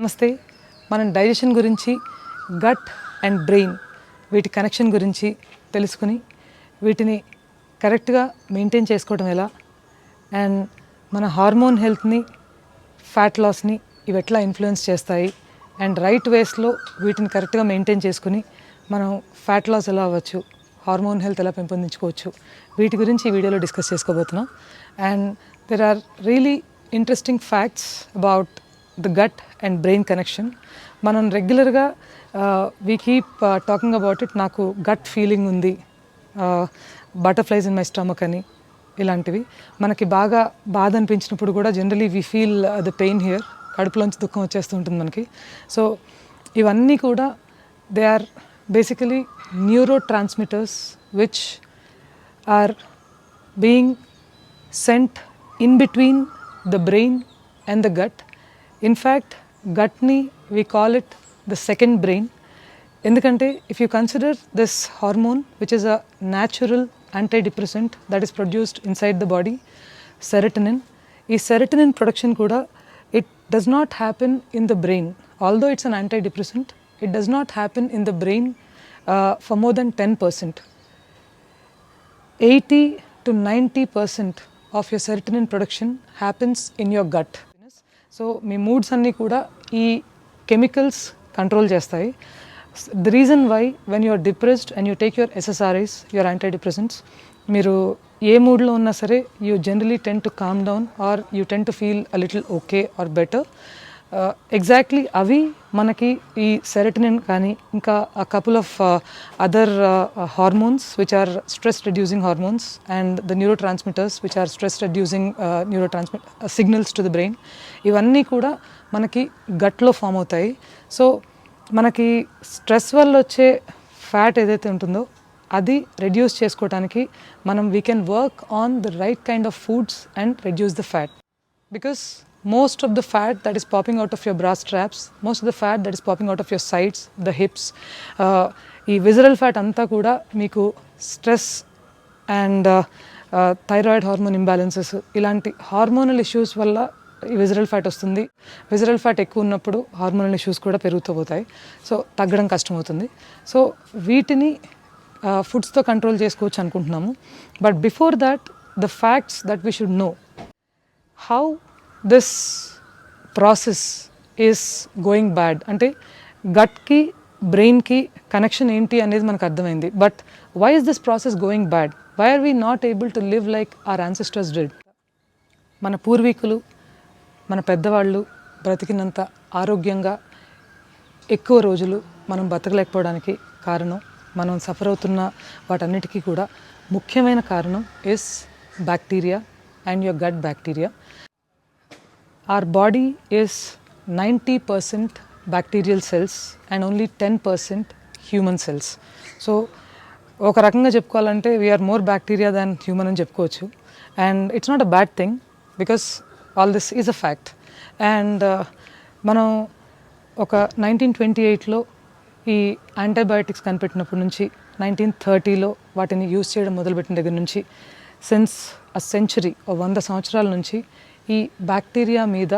నమస్తే. మనం డైజెషన్ గురించి, గట్ అండ్ బ్రెయిన్ వీటి కనెక్షన్ గురించి తెలుసుకుని వీటిని కరెక్ట్గా మెయింటైన్ చేసుకోవడం ఎలా, అండ్ మన హార్మోన్ హెల్త్ని, ఫ్యాట్ లాస్ని ఇవి ఎట్లా ఇన్ఫ్లుయెన్స్ చేస్తాయి, అండ్ రైట్ వేస్లో వీటిని కరెక్ట్గా మెయింటైన్ చేసుకుని మనం ఫ్యాట్ లాస్ ఎలా అవ్వచ్చు, హార్మోన్ హెల్త్ ఎలా పెంపొందించుకోవచ్చు, వీటి గురించి ఈ వీడియోలో డిస్కస్ చేసుకోబోతున్నాం. And there are really interesting facts about the gut and brain connection. మనం రెగ్యులర్గా we keep talking about it. నాకు గట్ ఫీలింగ్ ఉంది, బటర్ఫ్లైస్ ఇన్ మై స్టమక్ అని, ఇలాంటివి మనకి బాగా బాధ అనిపించినప్పుడు కూడా generally we feel the pain here, కడుపులోంచి దుఃఖం వచ్చేస్తూ ఉంటుంది మనకి. సో ఇవన్నీ కూడా they are basically neurotransmitters which are being sent in between the brain and the gut. In fact, gut ni we call it the second brain. Endukante if you consider this hormone, which is a natural antidepressant that is produced inside the body, serotonin. Ee serotonin production kuda it does not happen in the brain. Although it's an antidepressant, it does not happen in the brain for more than 10%. 80 to 90% of your serotonin production happens in your gut. So మీ moods అన్నీ కూడా ఈ chemicals control చేస్తాయి. The reason why when you are depressed and you take your SSRIs, your antidepressants, మీరు ఏ మూడ్లో ఉన్నా సరే you generally tend to calm down or you tend to feel a little okay or better. Exactly అవి మనకి ఈ serotonin కానీ ఇంకా a couple of other hormones which are stress reducing hormones and the neurotransmitters which are stress reducing signals to the brain, ఇవన్నీ కూడా మనకి గట్లో form అవుతాయి. So మనకి స్ట్రెస్ వల్ల వచ్చే ఫ్యాట్ ఏదైతే ఉంటుందో అది రెడ్యూస్ చేసుకోవడానికి మనం we can work on the right kind of foods and reduce the fat. Because most of the fat that is popping out of your bra straps, most of the fat that is popping out of your sides, the hips, ఈ visceral fat అంతా కూడా మీకు stress and thyroid hormone imbalances ఇలాంటి hormonal issues వల్ల ఈ visceral fat వస్తుంది. Visceral fat ఎక్కువ ఉన్నప్పుడు హార్మోనల్ ఇష్యూస్ కూడా పెరుగుతూ పోతాయి. సో తగ్గడం కష్టమవుతుంది. సో వీటిని ఫుడ్స్తో కంట్రోల్ చేసుకోవచ్చు అనుకుంటున్నాము. But before that the facts that we should know how this process is going bad. అంటే గట్కి బ్రెయిన్కి కనెక్షన్ ఏంటి అనేది మనకు అర్థమైంది. But why is this process going bad? Why are we not able to live like our ancestors did? మన పూర్వీకులు, మన పెద్దవాళ్ళు బ్రతికినంత ఆరోగ్యంగా ఎక్కువ రోజులు మనం బతకలేకపోవడానికి కారణం, మనం సఫర్ అవుతున్న వాటన్నిటికీ కూడా ముఖ్యమైన కారణం is bacteria and your gut bacteria. Our body is 90% bacterial cells and only 10% human cells. So ఒక రకంగా చెప్పుకోవాలంటే we are more bacteria than human అని చెప్పుకోవచ్చు. And it's not a bad thing because all this is a fact. And మనం ఒక 1928లో ఈ antibiotics కనిపెట్టినప్పటి నుంచి 1930లో వాటిని యూజ్ చేయడం మొదలుపెట్టిన దగ్గర నుంచి సిన్స్ అ సెంచరీ, 100 సంవత్సరాల నుంచి ఈ బ్యాక్టీరియా మీద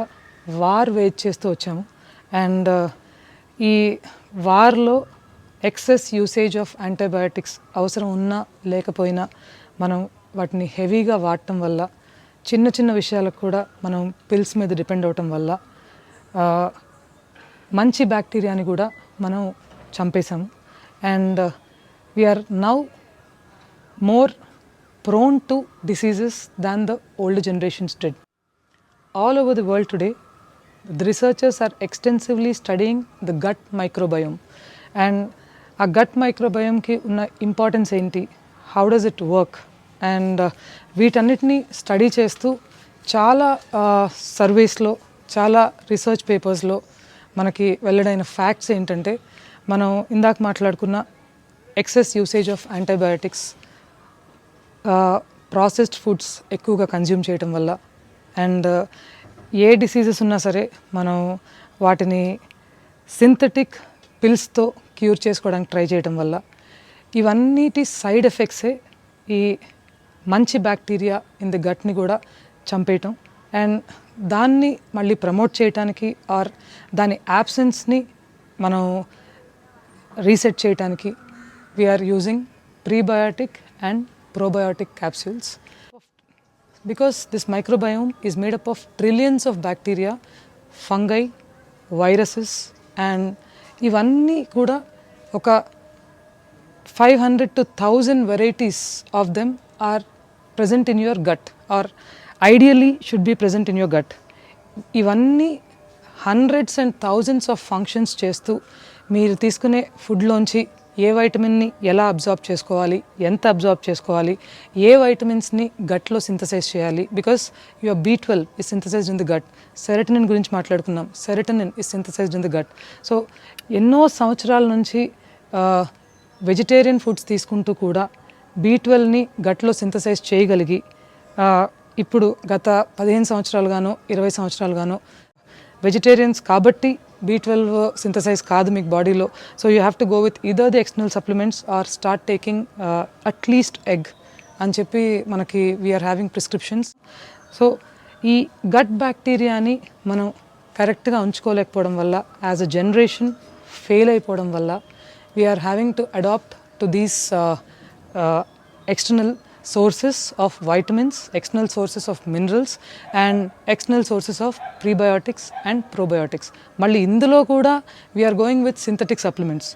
వార్ వేజ్ చేస్తూ వచ్చాము. అండ్ ఈ వార్లో ఎక్సెస్ యూసేజ్ ఆఫ్ యాంటీబయాటిక్స్ అవసరం ఉన్నా లేకపోయినా మనం వాటిని హెవీగా వాడటం వల్ల, చిన్న చిన్న విషయాలకు కూడా మనం పిల్స్ మీద డిపెండ్ అవటం వల్ల మంచి బ్యాక్టీరియాని కూడా మనం చంపేశాము. And we are now more prone to diseases than the older generations did. All over the world today, the researchers are extensively studying the gut microbiome. And a gut microbiome ki unna importance enti, how does it work? And వీటన్నిటిని study చేస్తూ చాలా సర్వేస్లో, చాలా research పేపర్స్లో మనకి వెల్లడైన facts ఏంటంటే, మనం ఇందాక మాట్లాడుకున్న excess usage of antibiotics, processed foods ఎక్కువగా కన్జ్యూమ్ చేయటం వల్ల, అండ్ ఏ డిసీజెస్ ఉన్నా సరే మనం వాటిని సింథటిక్ పిల్స్తో క్యూర్ చేసుకోవడానికి ట్రై చేయడం వల్ల, ఇవన్నిటి సైడ్ ఎఫెక్ట్సే ఈ మంచి బ్యాక్టీరియా ఇన్ ది గట్ని కూడా చంపేయటం. అండ్ దాన్ని మళ్ళీ ప్రమోట్ చేయడానికి ఆర్ దాని యాబ్సెన్స్ని మనం రీసెట్ చేయడానికి we are using prebiotic and probiotic capsules. Because this microbiome is made up of trillions of bacteria, fungi, viruses, and ఇవన్నీ కూడా ఒక 500 to 1000 varieties of them are present in your gut or ideally should be present in your gut. ఇవన్నీ hundreds and thousands of functions చేస్తూ మీరు తీసుకునే ఫుడ్లోంచి ఏ వైటమిన్ని ఎలా absorb చేసుకోవాలి, ఎంత అబ్జార్బ్ చేసుకోవాలి, ఏ వైటమిన్స్ని గట్లో సింథసైజ్ చేయాలి. Because your B12 is synthesized in the gut. Serotonin గురించి మాట్లాడుకున్నాం, serotonin is synthesized in the gut. So ఎన్నో సంవత్సరాల నుంచి వెజిటేరియన్ ఫుడ్స్ తీసుకుంటూ కూడా B12ని గట్లో సింథసైజ్ చేయగలిగి ఇప్పుడు గత 15 సంవత్సరాలుగానో 20 సంవత్సరాలుగానో వెజిటేరియన్స్ కాబట్టి B12 సింథసైజ్ కాదు మీకు బాడీలో. So you have to go with either the external supplements or start taking at least egg అని చెప్పి మనకి వీఆర్ హ్యావింగ్ ప్రిస్క్రిప్షన్స్. సో ఈ గట్ బ్యాక్టీరియాని మనం కరెక్ట్గా ఉంచుకోలేకపోవడం వల్ల యాజ్ అ జనరేషన్ ఫెయిల్ అయిపోవడం వల్ల we are having to adapt to these external sources of vitamins, external sources of minerals and external sources of prebiotics and probiotics. Malli indulo kuda we are going with synthetic supplements.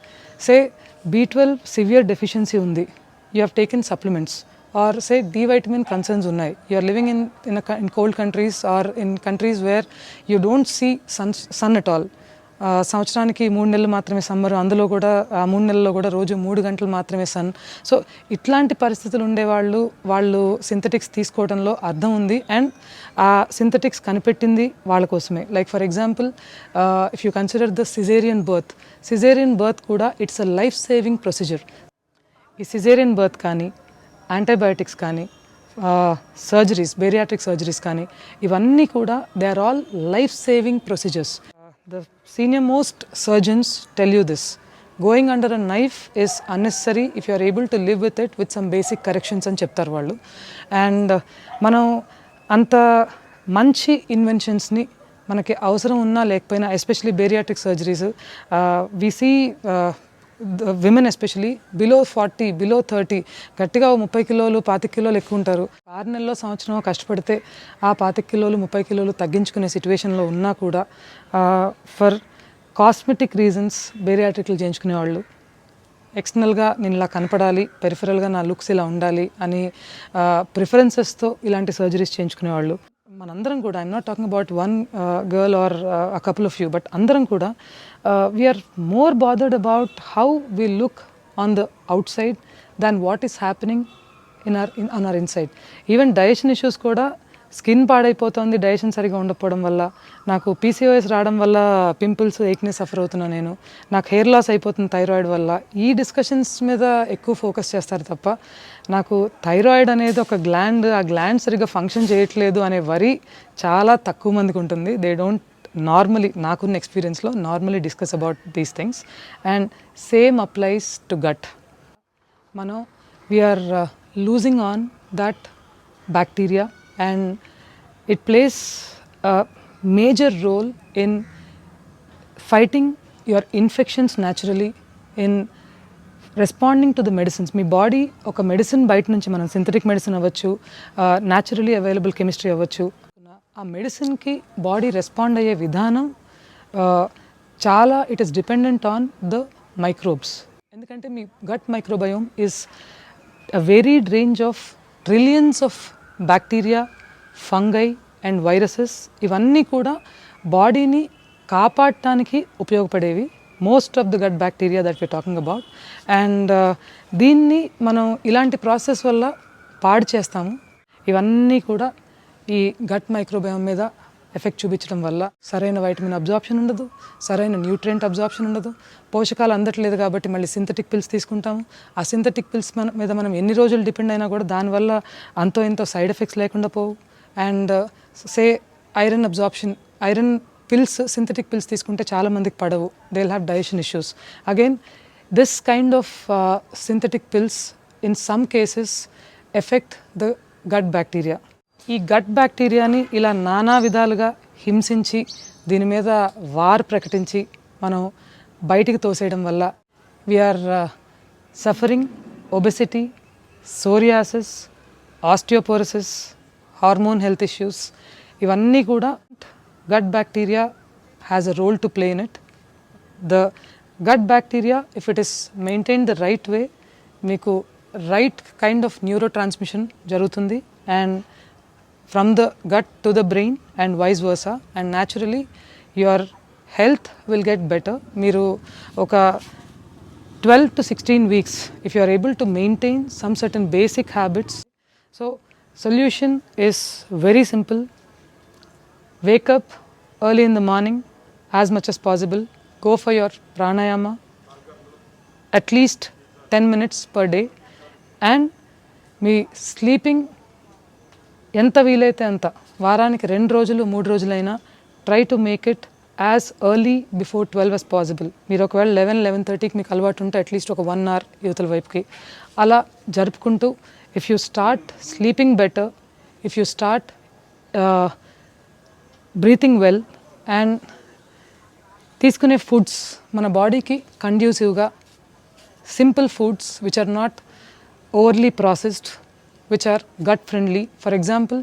Say B12 severe deficiency undi, you have taken supplements, or say D vitamin concerns unnai, you are living in cold countries or in countries where you don't see sun at all. సంవత్సరానికి 3 నెలలు మాత్రమే summer, అందులో కూడా ఆ 3 నెలల్లో కూడా రోజు 3 గంటలు మాత్రమే సన్. సో ఇట్లాంటి పరిస్థితులు ఉండేవాళ్ళు వాళ్ళు సింథటిక్స్ తీసుకోవడంలో అర్థం ఉంది. అండ్ ఆ సింథటిక్స్ కనిపెట్టింది వాళ్ళ కోసమే. Like for example if you consider the caesarean birth కూడా it's a life saving procedure. ఈ సిజేరియన్ బర్త్ కానీ, యాంటీబయాటిక్స్ కానీ, సర్జరీస్, బేరియాట్రిక్ సర్జరీస్ కానీ, ఇవన్నీ కూడా they are all life saving procedures. The senior most surgeons tell you this. Going under a knife is unnecessary if you are able to live with it with some basic corrections అని చెప్తారు వాళ్ళు. And మనం అంత మంచి ఇన్వెన్షన్స్ని మనకి అవసరం ఉన్నా లేకపోయినా, especially bariatric surgeries, we see women especially below 40, below 30 గట్టిగా 30 కిలోలు 25 కిలోలు ఎక్కువ ఉంటారు. 6 నెలల్లో సంవత్సరం కష్టపడితే ఆ 25 కిలోలు 30 కిలోలు తగ్గించుకునే సిచ్యువేషన్లో ఉన్నా కూడా ఫర్ కాస్మెటిక్ రీజన్స్ బేరియాట్రిక్లు చేయించుకునేవాళ్ళు. ఎక్స్టర్నల్గా నేను ఇలా కనపడాలి, పెరిఫరల్గా నా లుక్స్ ఇలా ఉండాలి అని ప్రిఫరెన్సెస్తో ఇలాంటి సర్జరీస్ చేయించుకునేవాళ్ళు. మనందరం కూడా, I'm not talking about one girl or a couple of you, but అందరం కూడా we are more bothered about how we look on the outside than what is happening on our inside. Even digestion issues కూడా, skin పాడైపోతుంది digestion సరిగా ఉండకపోవడం వల్ల, నాకు PCOS రావడం వల్ల పింపుల్స్, ఏక్నెస్ సఫర్ అవుతున్నా నేను, నాకు హెయిర్ లాస్ అయిపోతుంది థైరాయిడ్ వల్ల. ఈ డిస్కషన్స్ మీద ఎక్కువ ఫోకస్ చేస్తారు తప్ప నాకు థైరాయిడ్ అనేది ఒక గ్లాండ్, ఆ గ్లాండ్ సరిగ్గా ఫంక్షన్ చేయట్లేదు అనే వరి చాలా తక్కువ మందికి ఉంటుంది. దే డోంట్ నార్మలీ, నాకున్న ఎక్స్పీరియన్స్లో normally discuss about these things. And same applies to gut. మనం we are losing on that bacteria and it plays a major role in fighting your infections naturally, in responding to the medicines. మీ body ఒక medicine బయట నుంచి, మనం synthetic medicine అవ్వచ్చు, naturally available chemistry అవ్వచ్చు, ఆ మెడిసిన్కి బాడీ రెస్పాండ్ అయ్యే విధానం చాలా it is dependent on the microbes. ఎందుకంటే మీ gut microbiome is a varied range of trillions of bacteria, fungi and viruses. ఇవన్నీ కూడా బాడీని కాపాడటానికి ఉపయోగపడేవి. Most of the gut bacteria that we are talking about. And దీన్ని మనం ఇలాంటి ప్రాసెస్ వల్ల పాడు చేస్తాము. ఇవన్నీ కూడా ఈ గట్ మైక్రోబయోమ్ మీద ఎఫెక్ట్ చూపించడం వల్ల సరైన వైటమిన్ అబ్జార్ప్షన్ ఉండదు, సరైన న్యూట్రియంట్ అబ్జార్ప్షన్ ఉండదు, పోషకాలు అందట్లేదు కాబట్టి మళ్ళీ సింథటిక్ పిల్స్ తీసుకుంటాము. ఆ సింథటిక్ పిల్స్ మీద మనం ఎన్ని రోజులు డిపెండ్ అయినా కూడా దానివల్ల అంతో ఎంతో సైడ్ ఎఫెక్ట్స్ లేకుండా పోవు. And say iron absorption, iron pills, synthetic pills తీసుకుంటే చాలామందికి పడవు, they will have digestion issues. Again this kind of synthetic pills in some cases effect the gut bacteria. ఈ గట్ బ్యాక్టీరియాని ఇలా నానా విధాలుగా హింసించి దీని మీద వార్ ప్రకటించి మనం బయటికి తోసేయడం వల్ల we are suffering obesity, psoriasis, osteoporosis, hormone health issues. ఇవన్నీ కూడా gut bacteria has a role to play in it. The gut bacteria, if it is maintained the right way, మీకు right kind of neurotransmission జరుగుతుంది, and from the gut to the brain and vice versa, and naturally your health will get better. మీరు ఒక 12 to 16 weeks if you are able to maintain some certain basic habits. So solution is very simple. Wake up early in the morning as much as possible. Go for your pranayama at least 10 minutes per day, and me sleeping ఎంత వీలైతే అంత, వారానికి 2 రోజులు 3 రోజులైనా try to make it as early before 12 as possible. మీరు ఒకవేళ 11-11:30కి మీకు అలవాటు ఉంటే అట్లీస్ట్ ఒక 1 hour యువతల వైపుకి అలా జరుపుకుంటూ, if you start sleeping better, if you start breathing well, and తీసుకునే ఫుడ్స్ మన బాడీకి కండ్యూసివ్గా simple foods which are not overly processed, which are gut friendly. For example,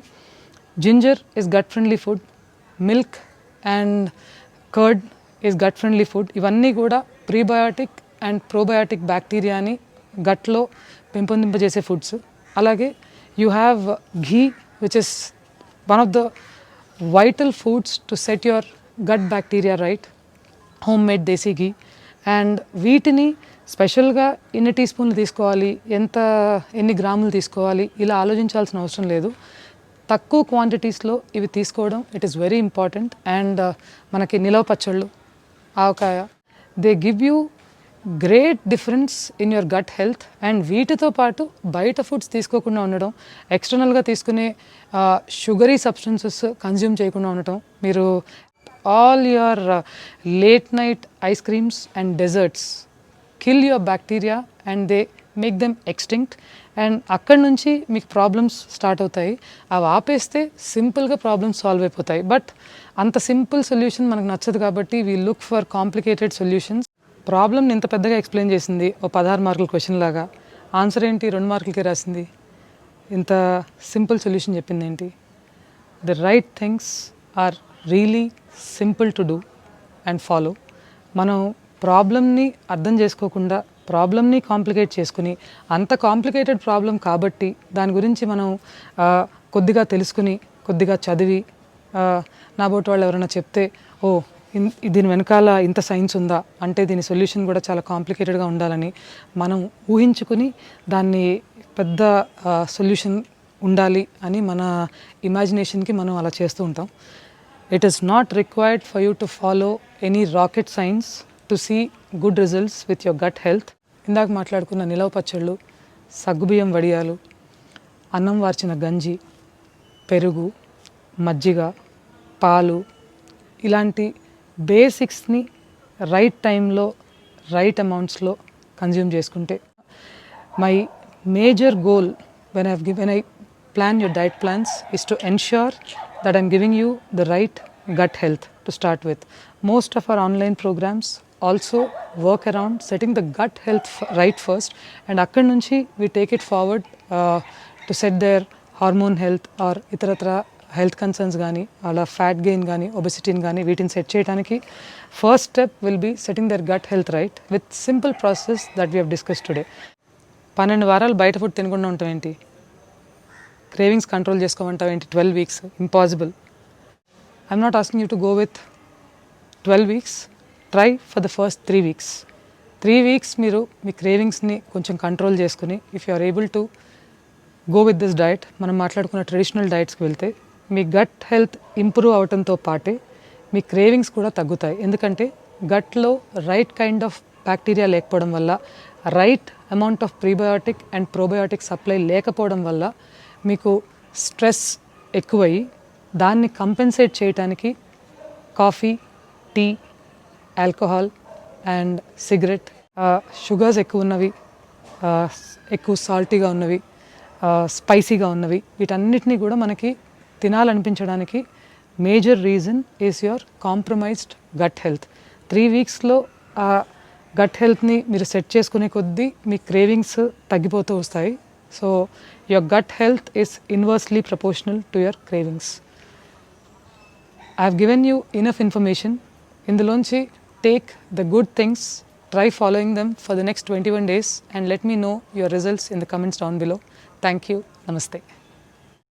ginger is gut friendly food, milk and curd is gut friendly food. ఇవన్నీ కూడా prebiotic and probiotic బ్యాక్టీరియాని గట్లో పెంపొందింపజేసే foods. అలాగే you have ghee which is one of the vital foods to set your gut bacteria right, homemade desi ghee. And వీటిని స్పెషల్గా ఎన్ని tea స్పూన్లు తీసుకోవాలి, ఎన్ని గ్రాములు తీసుకోవాలి ఇలా ఆలోచించాల్సిన అవసరం లేదు. తక్కువ క్వాంటిటీస్లో ఇవి తీసుకోవడం it is very important. And మనకి నిలవ పచ్చళ్ళు, ఆవకాయ, they give you great difference in your gut health. And వీటితో పాటు బయట ఫుడ్స్ తీసుకోకుండా ఉండడం, ఎక్స్టర్నల్గా తీసుకునే షుగరీ సబ్స్టెన్సెస్ కన్జ్యూమ్ చేయకుండా ఉండటం. మీరు all your late night ice creams and desserts kill your bacteria and they make them extinct. And అక్కడి నుంచి మీకు ప్రాబ్లమ్స్ స్టార్ట్ అవుతాయి. అవి ఆపేస్తే సింపుల్గా ప్రాబ్లమ్స్ సాల్వ్ అయిపోతాయి. బట్ అంత సింపుల్ సొల్యూషన్ మనకు నచ్చదు కాబట్టి we look for complicated solutions. ప్రాబ్లమ్ని ఇంత పెద్దగా ఎక్స్ప్లెయిన్ చేసింది ఓ 16 మార్కుల క్వశ్చన్ లాగా, ఆన్సర్ ఏంటి 2 మార్కులకే రాసింది. ఇంత సింపుల్ సొల్యూషన్ చెప్పింది ఏంటి? The right things are really simple to do and follow. మనం ప్రాబ్లమ్ని అర్థం చేసుకోకుండా ప్రాబ్లమ్ని కాంప్లికేట్ చేసుకుని, అంత కాంప్లికేటెడ్ ప్రాబ్లం కాబట్టి దాని గురించి మనం కొద్దిగా తెలుసుకుని, కొద్దిగా చదివి, నా బోటి వాళ్ళు ఎవరైనా చెప్తే ఓ దీని వెనకాల ఇంత సైన్స్ ఉందా అంటే దీని సొల్యూషన్ కూడా చాలా కాంప్లికేటెడ్గా ఉండాలని మనం ఊహించుకుని దాన్ని పెద్ద సొల్యూషన్ ఉండాలి అని మన ఇమాజినేషన్కి మనం అలా చేస్తూ ఉంటాం. It is not required for you to follow any rocket science to see good results with your gut health. ఇందాక మాట్లాడుకున్న నిలవ పచ్చళ్ళు, సగ్గుబియ్యం వడియాలు, అన్నం వార్చిన గంజి, పెరుగు, మజ్జిగ, పాలు, ఇలాంటి బేసిక్స్ని రైట్ టైంలో రైట్ అమౌంట్స్లో కన్జ్యూమ్ చేసుకుంటే, my major goal when I plan your diet plans is to ensure that I'm giving you the right gut health to start with. Most of our online programs also work around setting the gut health right first, and akkadi nunchi we take it forward to set their hormone health or itaratra health concerns gaani, ala fat gain gaani, obesity gaani, వీటిని set చేయడానికి first step will be setting their gut health right with simple process that we have discussed today. 12 వారాలు బయట food తినకుండా ఉంటాం ఏంటి? Cravings control చేసుకోమంటావు ఏంటి 12 weeks? Impossible. I'm not asking you to go with 12 weeks. Try for the first 3 weeks. 3 weeks మీరు మీ క్రేవింగ్స్ని కొంచెం control చేసుకుని, if you are able to go with this diet, మనం మాట్లాడుకున్న ట్రెడిషనల్ డయట్స్కి వెళ్తే మీ గట్ హెల్త్ ఇంప్రూవ్ అవడంతో పాటే మీ cravings కూడా తగ్గుతాయి. ఎందుకంటే గట్లో రైట్ కైండ్ ఆఫ్ బ్యాక్టీరియా లేకపోవడం వల్ల, right amount of prebiotic and probiotic supply లేకపోవడం వల్ల మీకు స్ట్రెస్ ఎక్కువయ్యి దాన్ని కంపెన్సేట్ చేయడానికి coffee, tea, alcohol and cigarette, sugars ఎక్కువ ఉన్నవి, ఎక్కువ సాల్టీగా ఉన్నవి, స్పైసీగా ఉన్నవి, వీటన్నిటినీ కూడా మనకి తినాలనిపించడానికి major reason is your compromised gut health. 3 వీక్స్లో ఆ గట్ హెల్త్ని మీరు సెట్ చేసుకునే కొద్దీ మీ క్రేవింగ్స్ తగ్గిపోతూ వస్తాయి. So your gut health is inversely proportional to your cravings. I have given you enough information. ఇందులోంచి take the good things, try following them for the next 21 days and let me know your results in the comments down below. Thank you. Namaste.